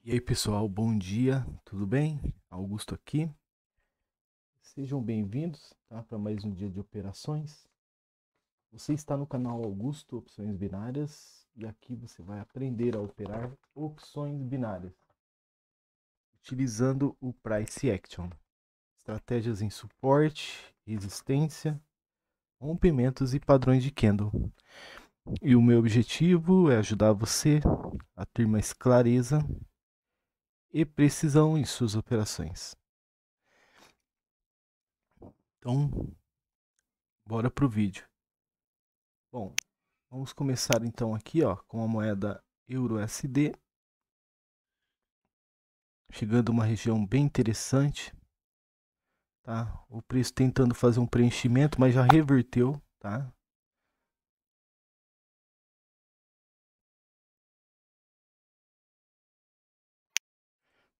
E aí, pessoal, bom dia, tudo bem? Augusto aqui. Sejam bem-vindos, tá, para mais um dia de operações. Você está no canal Augusto Opções Binárias e aqui você vai aprender a operar opções binárias utilizando o Price Action, estratégias em suporte, resistência, rompimentos e padrões de candle. E o meu objetivo é ajudar você a ter mais clareza e precisão em suas operações. Então, bora pro vídeo. Bom, vamos começar então aqui, ó, com a moeda EURUSD, chegando a uma região bem interessante, tá? O preço tentando fazer um preenchimento, mas já reverteu, tá?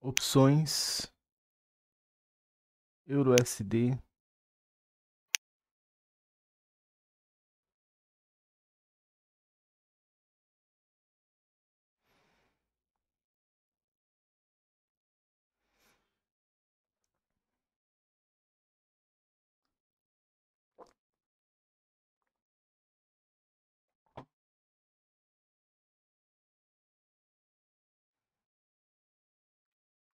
Opções EURUSD.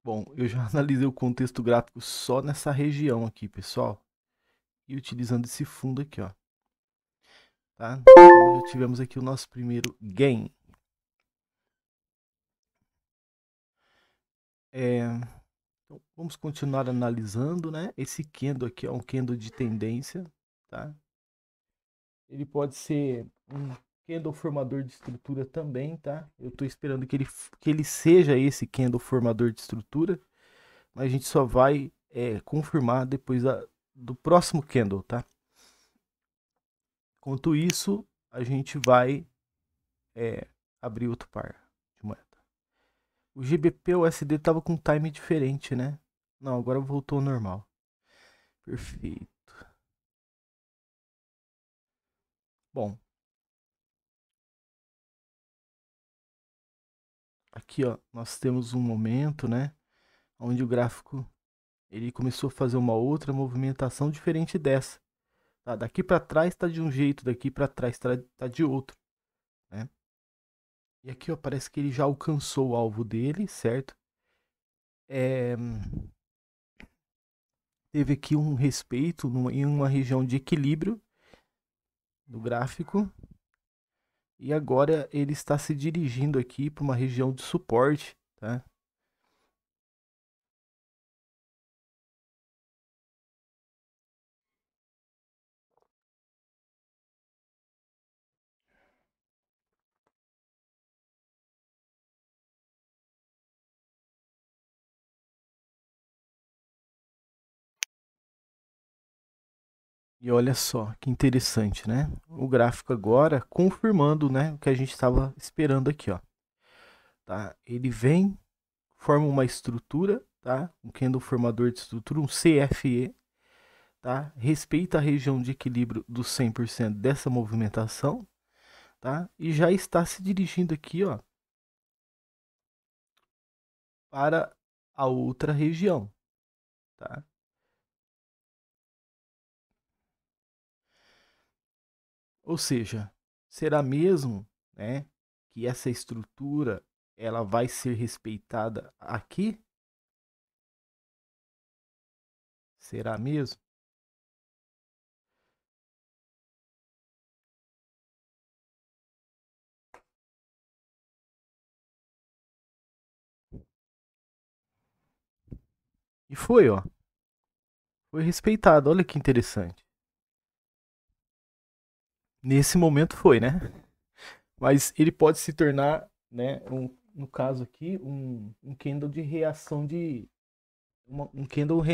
Bom, eu já analisei o contexto gráfico só nessa região aqui, pessoal, e utilizando esse fundo aqui, ó, tá? Então já tivemos aqui o nosso primeiro gain. Então, vamos continuar analisando, né? Esse candle aqui é um candle de tendência, tá? Ele pode ser um candle formador de estrutura também, tá? Eu estou esperando que ele seja esse candle formador de estrutura, mas a gente só vai confirmar depois do próximo candle, tá? Enquanto isso, a gente vai abrir outro par de moeda. O GBP USD estava com um time diferente, né? Não, agora voltou ao normal. Perfeito. Bom, aqui ó, nós temos um momento, né, onde o gráfico ele começou a fazer uma outra movimentação diferente dessa. Tá? Daqui para trás está de um jeito, daqui para trás tá de outro, né? E aqui ó, parece que ele já alcançou o alvo dele, certo? É, teve aqui um respeito em uma região de equilíbrio do gráfico. E agora ele está se dirigindo aqui para uma região de suporte, tá? E olha só que interessante, né? O gráfico agora confirmando, né, o que a gente estava esperando aqui, ó. Tá? Ele vem, forma uma estrutura, tá? Um candle formador de estrutura, um CFE, tá? Respeita a região de equilíbrio dos 100% dessa movimentação, tá? E já está se dirigindo aqui, ó, para a outra região, tá? Ou seja, será mesmo, né, que essa estrutura ela vai ser respeitada aqui? Será mesmo? E foi, ó, foi respeitado. Olha que interessante. Nesse momento foi, né? Mas ele pode se tornar, né, no caso aqui, um candle de reação um candle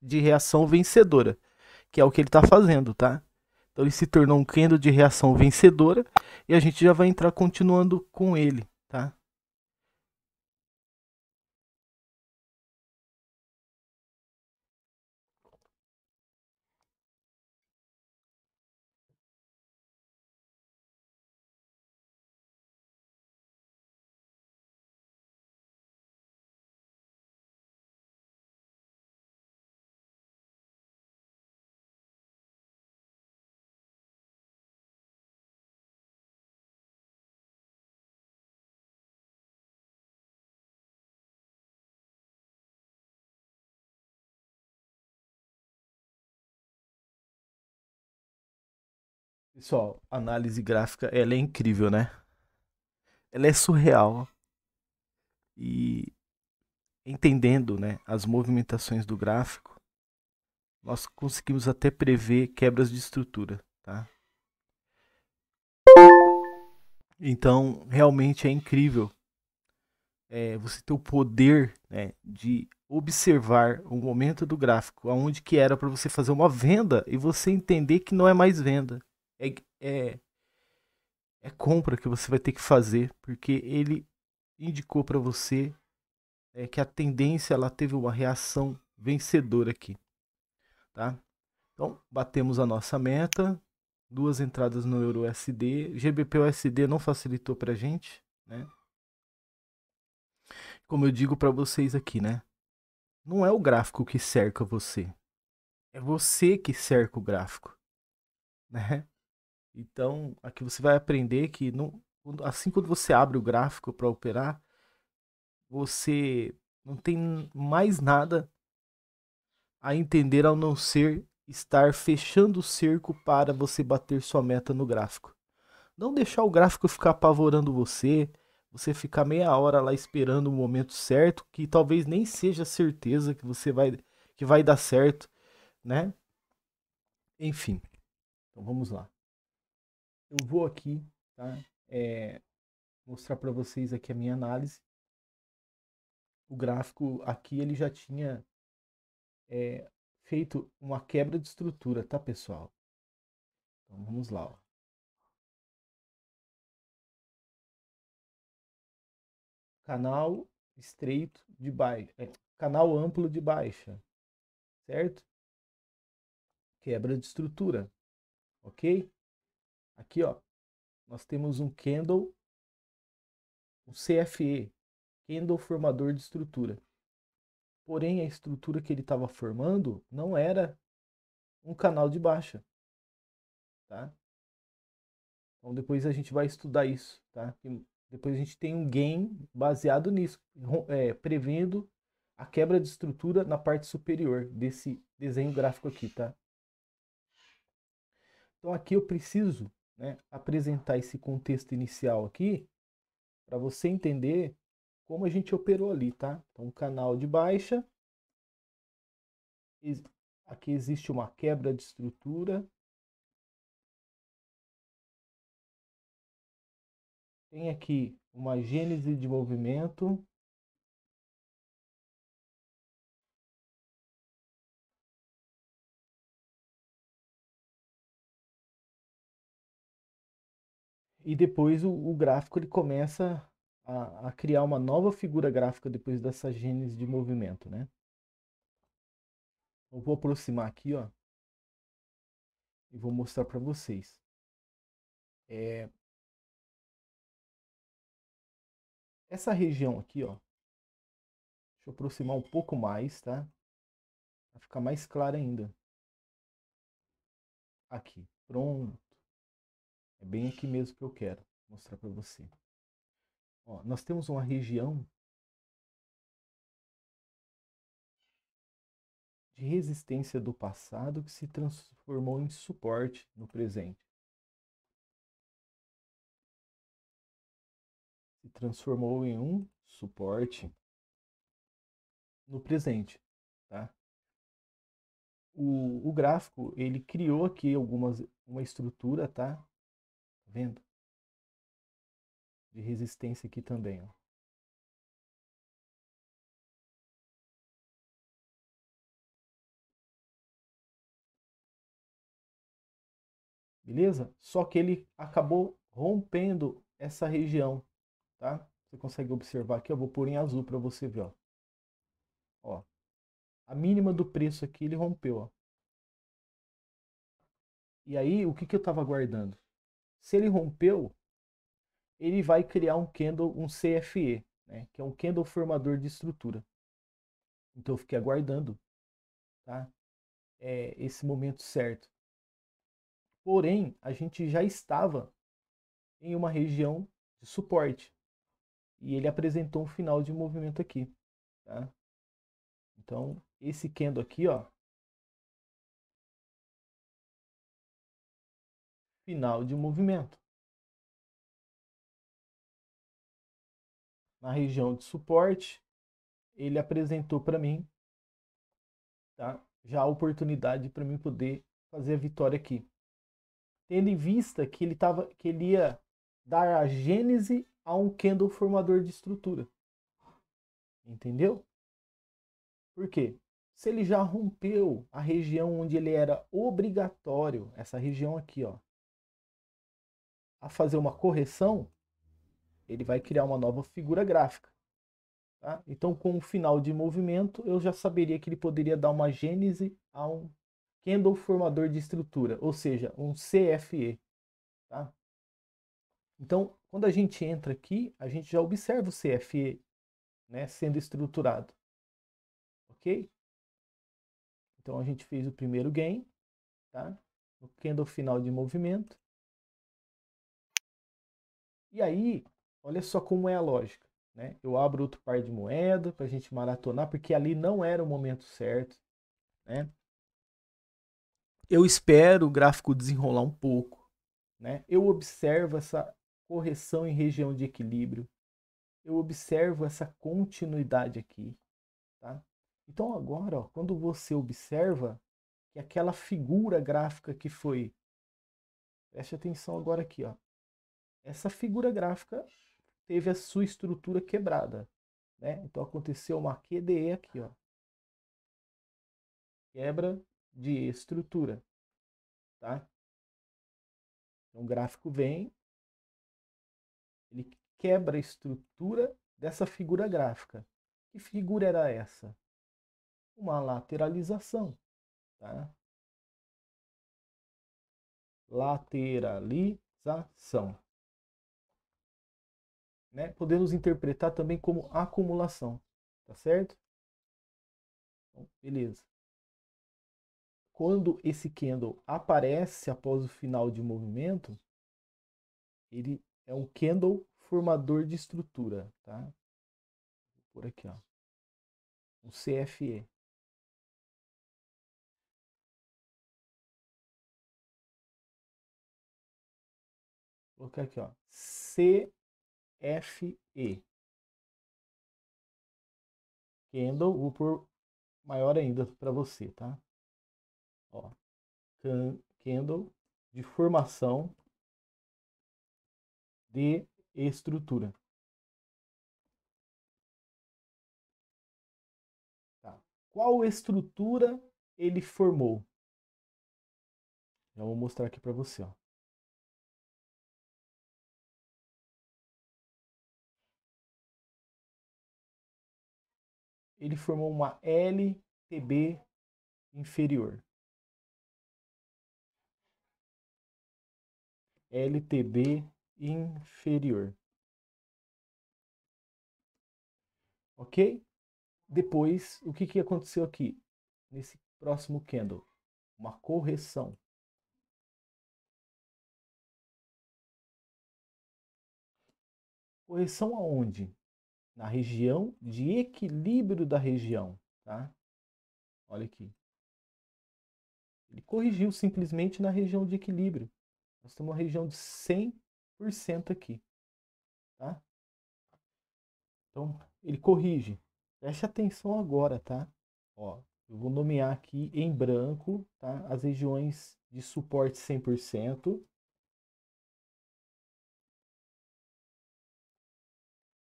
de reação vencedora, que é o que ele está fazendo, tá? Então ele se tornou um candle de reação vencedora e a gente já vai entrar continuando com ele, tá? Pessoal, a análise gráfica, ela é incrível, né? Ela é surreal e entendendo, né, as movimentações do gráfico, nós conseguimos até prever quebras de estrutura, tá? Então, realmente é incrível você ter o poder, né, de observar o momento do gráfico, aonde que era para você fazer uma venda e você entender que não é mais venda, é, é, é compra que você vai ter que fazer, porque ele indicou para você que a tendência ela teve uma reação vencedora aqui, tá? Então, batemos a nossa meta, duas entradas no Euro USD, GBP USD não facilitou pra gente, né? Como eu digo para vocês aqui, né? Não é o gráfico que cerca você, é você que cerca o gráfico, né? Então, aqui você vai aprender que não, assim quando você abre o gráfico para operar, você não tem mais nada a entender ao não ser estar fechando o cerco para você bater sua meta no gráfico. Não deixar o gráfico ficar apavorando você, você ficar meia hora lá esperando o momento certo, que talvez nem seja certeza que vai dar certo, né? Enfim, então vamos lá. Eu vou aqui, tá? É, mostrar para vocês aqui a minha análise. O gráfico aqui ele já tinha feito uma quebra de estrutura, tá, pessoal? Então vamos lá, ó. Canal estreito de baixa, canal amplo de baixa, certo? Quebra de estrutura, ok? Aqui, ó, nós temos um candle, um CFE, candle formador de estrutura. Porém, a estrutura que ele estava formando não era um canal de baixa, tá? Então depois a gente vai estudar isso, tá? E depois a gente tem um gain baseado nisso, prevendo a quebra de estrutura na parte superior desse desenho gráfico aqui, tá? Então aqui eu preciso, né, apresentar esse contexto inicial aqui para você entender como a gente operou ali, tá? Então canal de baixa, aqui existe uma quebra de estrutura, tem aqui uma gênese de movimento, e depois o gráfico ele começa a criar uma nova figura gráfica depois dessa gênese de movimento, né? Eu vou aproximar aqui, ó, e vou mostrar para vocês. Essa região aqui, ó, deixa eu aproximar um pouco mais, tá? Para ficar mais claro ainda. Aqui, pronto. É bem aqui mesmo que eu quero mostrar para você. Ó, nós temos uma região de resistência do passado que se transformou em suporte no presente. Se transformou em um suporte no presente, tá? O gráfico, ele criou aqui uma estrutura, tá? Tá vendo? De resistência aqui também, ó. Beleza? Só que ele acabou rompendo essa região, tá? Você consegue observar aqui, eu vou pôr em azul para você ver, ó. Ó, a mínima do preço aqui ele rompeu, ó. E aí, o que que eu estava aguardando? Se ele rompeu, ele vai criar um candle, um CFE, né? Que é um candle formador de estrutura. Então eu fiquei aguardando, tá? Esse momento certo. Porém, a gente já estava em uma região de suporte e ele apresentou um final de movimento aqui, tá? Então, esse candle aqui, ó, final de movimento. Na região de suporte, ele apresentou para mim, tá, já a oportunidade para mim poder fazer a vitória aqui. Tendo em vista que ele ia dar a gênese a um candle formador de estrutura. Entendeu? Por quê? Se ele já rompeu a região onde ele era obrigatório, essa região aqui, ó, a fazer uma correção, ele vai criar uma nova figura gráfica. Tá? Então, com o final de movimento, eu já saberia que ele poderia dar uma gênese a um candle formador de estrutura, ou seja, um CFE. Tá? Então, quando a gente entra aqui, a gente já observa o CFE, né, sendo estruturado. Ok? Então, a gente fez o primeiro gain, tá? No candle final de movimento. E aí, olha só como é a lógica. Né? Eu abro outro par de moeda para a gente maratonar, porque ali não era o momento certo. Né? Eu espero o gráfico desenrolar um pouco. Né? Eu observo essa correção em região de equilíbrio. Eu observo essa continuidade aqui. Tá? Então agora, ó, quando você observa que aquela figura gráfica que foi... Preste atenção agora aqui. Ó. Essa figura gráfica teve a sua estrutura quebrada. Né? Então aconteceu uma QDE aqui. Ó. Quebra de estrutura. Tá? Então o gráfico vem, ele quebra a estrutura dessa figura gráfica. Que figura era essa? Uma lateralização. Tá? Lateralização. Né? Podemos interpretar também como acumulação. Tá certo? Então, beleza. Quando esse candle aparece após o final de movimento, ele é um candle formador de estrutura. Tá? Por aqui, ó. Um CFE. Vou colocar aqui, ó. CFE. Candle, vou pôr maior ainda para você, tá? Ó, candle de formação de estrutura. Tá. Qual estrutura ele formou? Já vou mostrar aqui para você, ó. Ele formou uma LTB inferior. LTB inferior. Ok? Depois, o que aconteceu aqui? Nesse próximo candle? Uma correção. Correção aonde? Na região de equilíbrio da região. Tá? Olha aqui. Ele corrigiu simplesmente na região de equilíbrio. Nós temos uma região de 100% aqui. Tá? Então, ele corrige. Preste atenção agora, tá? Ó, eu vou nomear aqui em branco, tá? As regiões de suporte 100%.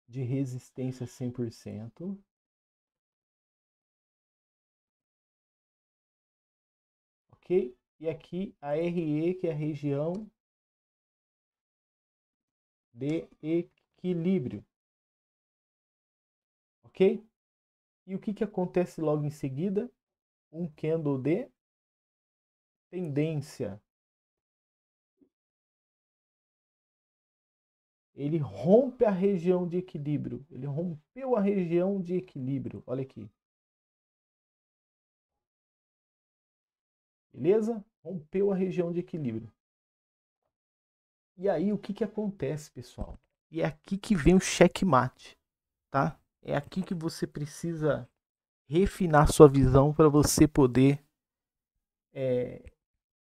De resistência 100%. Ok? E aqui a RE, que é a região de equilíbrio. Ok? E o que acontece logo em seguida? Um candle de tendência. Ele rompe a região de equilíbrio. Ele rompeu a região de equilíbrio. Olha aqui. Beleza? Rompeu a região de equilíbrio. E aí, o que acontece, pessoal? E é aqui que vem o checkmate, tá? É aqui que você precisa refinar sua visão para você poder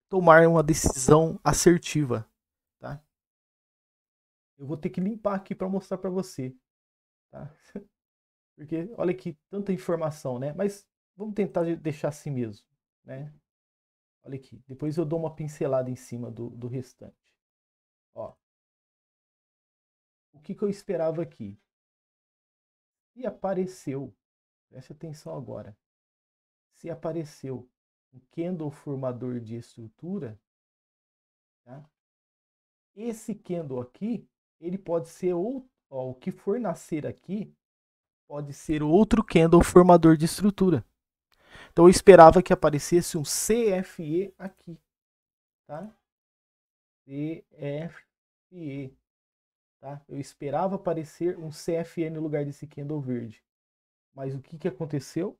tomar uma decisão assertiva, tá? Eu vou ter que limpar aqui para mostrar para você, tá? Porque olha que tanta informação, né? Mas vamos tentar deixar assim mesmo, né? Olha aqui, depois eu dou uma pincelada em cima do restante. Ó, o que eu esperava aqui? E apareceu, preste atenção agora, se apareceu um candle formador de estrutura, tá? Esse candle aqui, ele pode ser outro, ó, o que for nascer aqui, pode ser outro candle formador de estrutura. Então eu esperava que aparecesse um CFE aqui, tá? CFE, tá? Eu esperava aparecer um CFE no lugar desse candle verde. Mas o que aconteceu?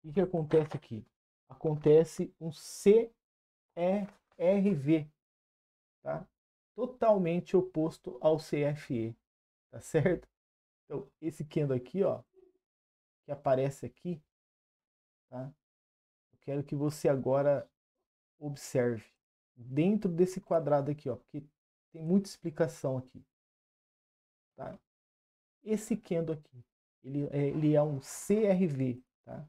O que acontece aqui? Acontece um CERV, tá? Totalmente oposto ao CFE, tá certo? Então, esse candle aqui, ó, que aparece aqui, tá? Eu quero que você agora observe dentro desse quadrado aqui, ó, porque tem muita explicação aqui, tá? Esse candle aqui, ele é um CRV, tá?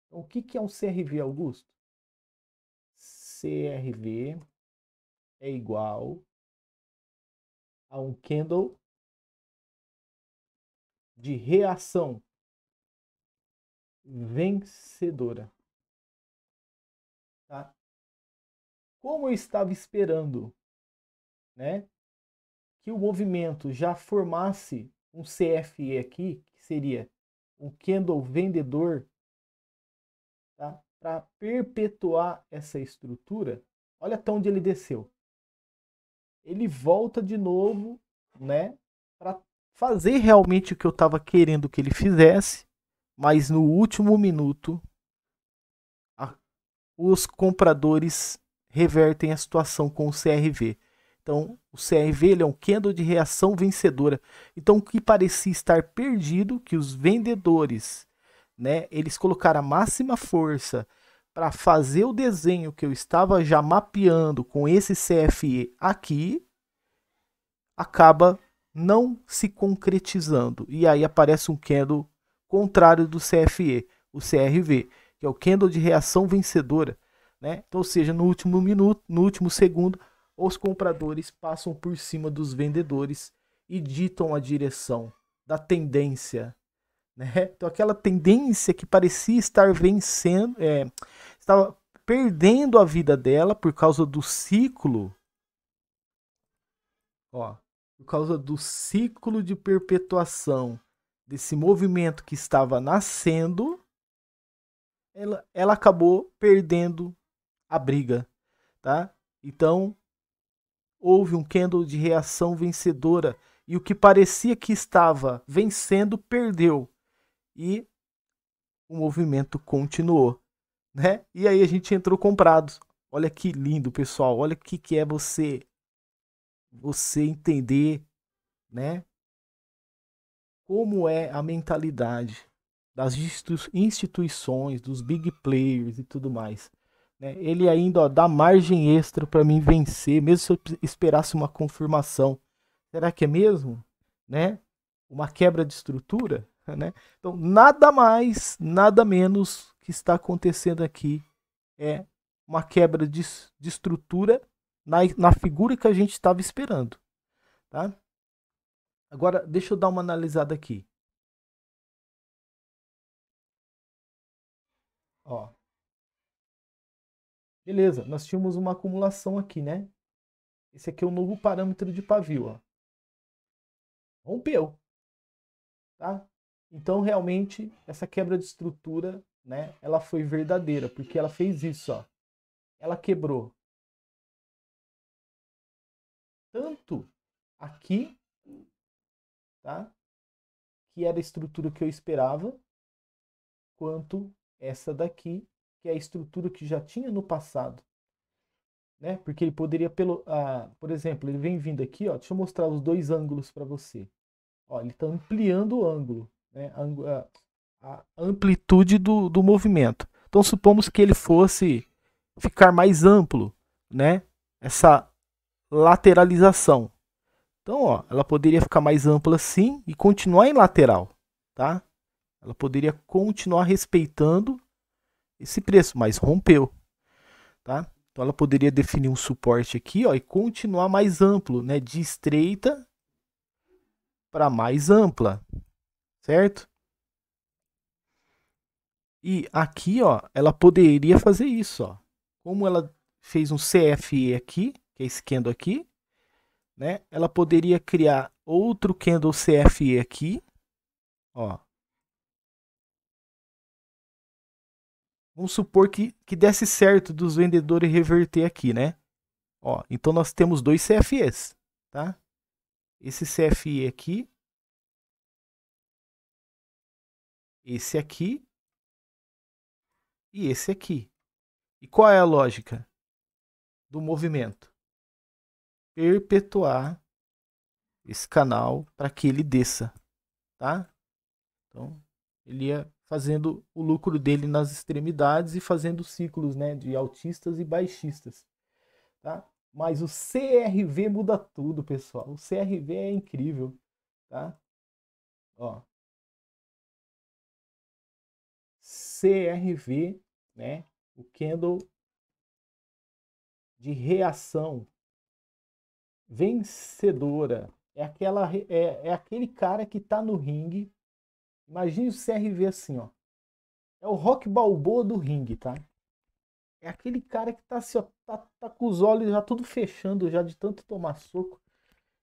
Então, o que é um CRV, Augusto? CRV é igual a um candle de reação vencedora, tá? Como eu estava esperando, né, que o movimento já formasse um CFE aqui, que seria um candle vendedor, tá? Para perpetuar essa estrutura, olha até onde ele desceu. Ele volta de novo, né, para fazer realmente o que eu estava querendo que ele fizesse, mas no último minuto os compradores revertem a situação com o CRV. Então, o CRV ele é um candle de reação vencedora. Então, o que parecia estar perdido, que os vendedores, né, eles colocaram a máxima força para fazer o desenho que eu estava já mapeando com esse CFE aqui, acaba não se concretizando. E aí aparece um candle contrário do CFE, o CRV, que é o candle de reação vencedora, né? Então, ou seja, no último minuto, no último segundo, os compradores passam por cima dos vendedores e ditam a direção da tendência, né? Então, aquela tendência que parecia estar vencendo, estava perdendo a vida dela por causa do ciclo, ó, por causa do ciclo de perpetuação desse movimento que estava nascendo, ela acabou perdendo a briga, tá? Então, houve um candle de reação vencedora e o que parecia que estava vencendo perdeu e o movimento continuou, né? E aí a gente entrou comprados. Olha que lindo, pessoal. Olha o que é você entender, né? Como é a mentalidade das instituições, dos big players e tudo mais. Né? Ele ainda ó, dá margem extra para mim vencer, mesmo se eu esperasse uma confirmação. Será que é mesmo? Né? Uma quebra de estrutura? Né? Então, nada mais, nada menos que está acontecendo aqui é uma quebra de estrutura na figura que a gente estava esperando. Tá? Agora, deixa eu dar uma analisada aqui. Ó, beleza, nós tínhamos uma acumulação aqui, né? Esse aqui é o novo parâmetro de pavio, ó. Rompeu, tá? Então, realmente, essa quebra de estrutura, né? Ela foi verdadeira, porque ela fez isso, ó. Ela quebrou tanto aqui, tá? Que era a estrutura que eu esperava, quanto essa daqui, que é a estrutura que já tinha no passado. Né? Porque ele poderia, por exemplo, ele vem vindo aqui, ó, deixa eu mostrar os dois ângulos para você. Ó, ele está ampliando o ângulo, né? a amplitude do movimento. Então supomos que ele fosse ficar mais amplo, né? Essa lateralização. Então, ó, ela poderia ficar mais ampla assim e continuar em lateral, tá? Ela poderia continuar respeitando esse preço, mas rompeu, tá? Então ela poderia definir um suporte aqui, ó, e continuar mais amplo, né, de estreita para mais ampla, certo? E aqui, ó, ela poderia fazer isso, ó. Como ela fez um CFE aqui, que é esse candle aqui, né? Ela poderia criar outro candle CFE aqui, ó. Vamos supor que desse certo dos vendedores reverter aqui, né? Ó, então nós temos dois CFEs, tá? Esse CFE aqui, esse aqui e esse aqui. E qual é a lógica do movimento? Perpetuar esse canal para que ele desça, tá? Então, ele ia fazendo o lucro dele nas extremidades e fazendo ciclos, né, de altistas e baixistas, tá? Mas o CRV muda tudo, pessoal. O CRV é incrível, tá? Ó, CRV, né? O candle de reação vencedora. É aquele cara que tá no ringue. Imagine o CRV assim, ó. É o Rock Balboa do ringue, tá? É aquele cara que tá assim, ó, tá com os olhos já tudo fechando já de tanto tomar soco.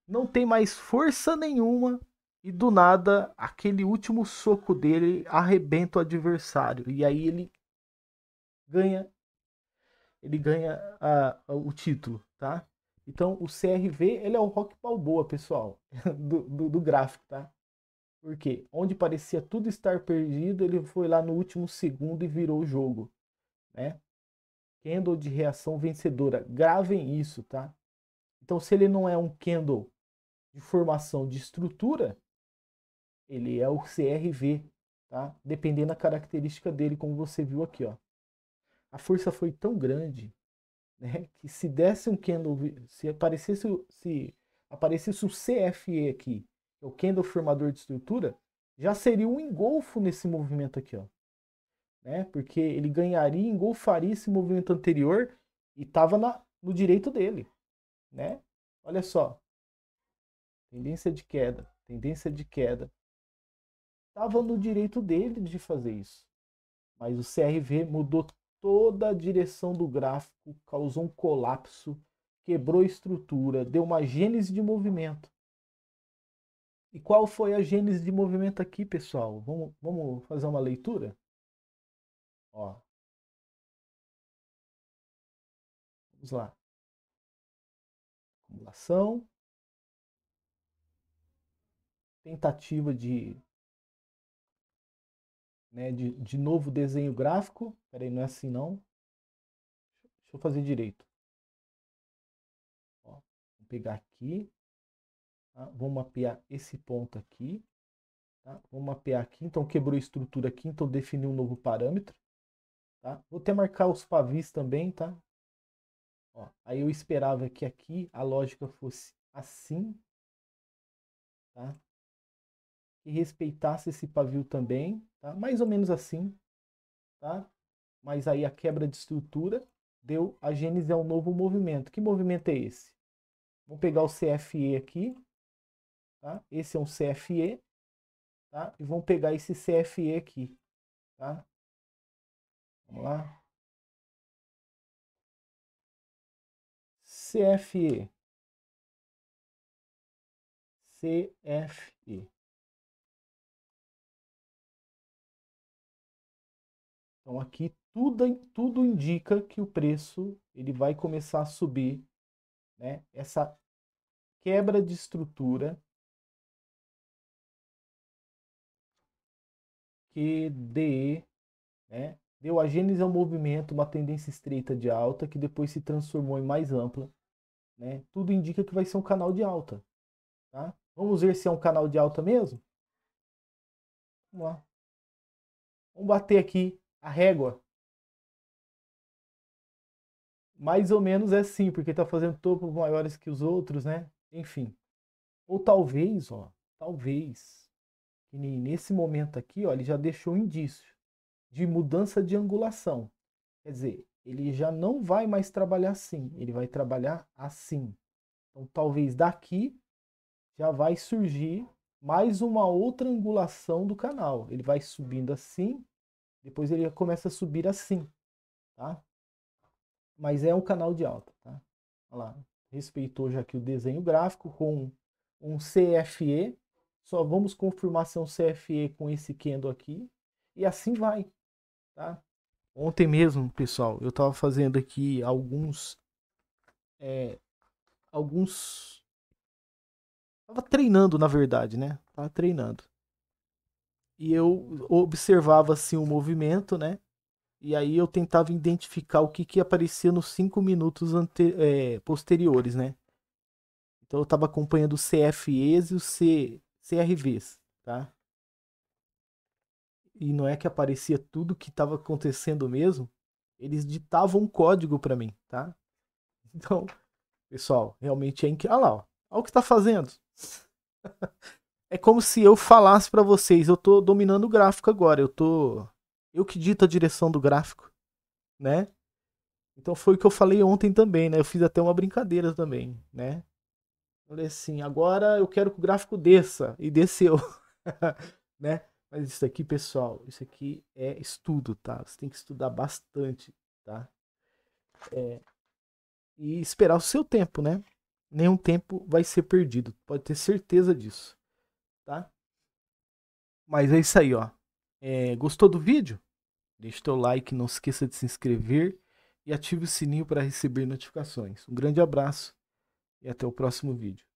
Não tem mais força nenhuma e do nada aquele último soco dele arrebenta o adversário e aí ganha ele ganha o título, tá? Então o CRV ele é o Rock Balboa, pessoal, do gráfico, tá? Porque onde parecia tudo estar perdido, ele foi lá no último segundo e virou o jogo, né? Candle de reação vencedora. Gravem isso, tá? Então, se ele não é um candle de formação de estrutura, ele é o CRV, tá? Dependendo da característica dele, como você viu aqui, ó. A força foi tão grande, né, que se desse um candle, se aparecesse o CFE aqui, o candle formador de estrutura, já seria um engolfo nesse movimento aqui, ó, né? Porque ele ganharia, engolfaria esse movimento anterior e estava no direito dele, né? Olha só, tendência de queda, estava no direito dele de fazer isso, mas o CRV mudou toda a direção do gráfico, causou um colapso, quebrou a estrutura, deu uma gênese de movimento. E qual foi a gênese de movimento aqui, pessoal? Vamos fazer uma leitura? Ó, vamos lá. Acumulação, tentativa de novo desenho gráfico. Peraí, não é assim não. Deixa eu fazer direito. Ó, vou pegar aqui. Tá? Vou mapear esse ponto aqui. Tá? Vou mapear aqui. Então quebrou a estrutura aqui. Então defini um novo parâmetro. Tá? Vou até marcar os pavis também. Tá? Ó, aí eu esperava que aqui a lógica fosse assim. Tá? E respeitasse esse pavio também. Tá? Mais ou menos assim. Tá? Mas aí a quebra de estrutura deu a gênese a um novo movimento. Que movimento é esse? Vamos pegar o CFE aqui, tá? Esse é um CFE, tá? E vamos pegar esse CFE aqui, tá? Vamos lá. CFE. CFE. Então aqui tudo indica que o preço ele vai começar a subir, né? Essa quebra de estrutura QDE, né? Deu a gênese ao movimento, uma tendência estreita de alta que depois se transformou em mais ampla, né? Tudo indica que vai ser um canal de alta, tá? Vamos ver se é um canal de alta mesmo? Vamos lá. Vamos bater aqui a régua. Mais ou menos é assim, porque tá fazendo topos maiores que os outros, né? Enfim. Ou talvez, ó, talvez, que nesse momento aqui, ó, ele já deixou um indício de mudança de angulação. Quer dizer, ele já não vai mais trabalhar assim, ele vai trabalhar assim. Então, talvez daqui já vai surgir mais uma outra angulação do canal. Ele vai subindo assim, depois ele começa a subir assim, tá? Mas é um canal de alta, tá? Olha lá, respeitou já aqui o desenho gráfico com um CFE. Só vamos confirmar se é um CFE com esse candle aqui. E assim vai, tá? Ontem mesmo, pessoal, eu estava fazendo aqui alguns. Tava treinando, na verdade, né? Tava treinando. E eu observava assim o movimento, né? E aí eu tentava identificar o que que aparecia nos 5 minutos posteriores, né? Então eu estava acompanhando os CFEs e os CRVs, tá? E não é que aparecia tudo que estava acontecendo mesmo, eles ditavam um código para mim, tá? Então, pessoal, realmente é incrível. Olha lá, ó. Olha o que está fazendo. É como se eu falasse para vocês, eu tô dominando o gráfico agora, eu que dito a direção do gráfico, né? Então foi o que eu falei ontem também, né? Eu fiz até uma brincadeira também, né? Falei assim, agora eu quero que o gráfico desça e desceu, né? Mas isso aqui, pessoal, isso aqui é estudo, tá? Você tem que estudar bastante, tá? E esperar o seu tempo, né? Nenhum tempo vai ser perdido, pode ter certeza disso, tá? Mas é isso aí, ó. Gostou do vídeo? Deixe teu like, não se esqueça de se inscrever e ative o sininho para receber notificações. Um grande abraço e até o próximo vídeo.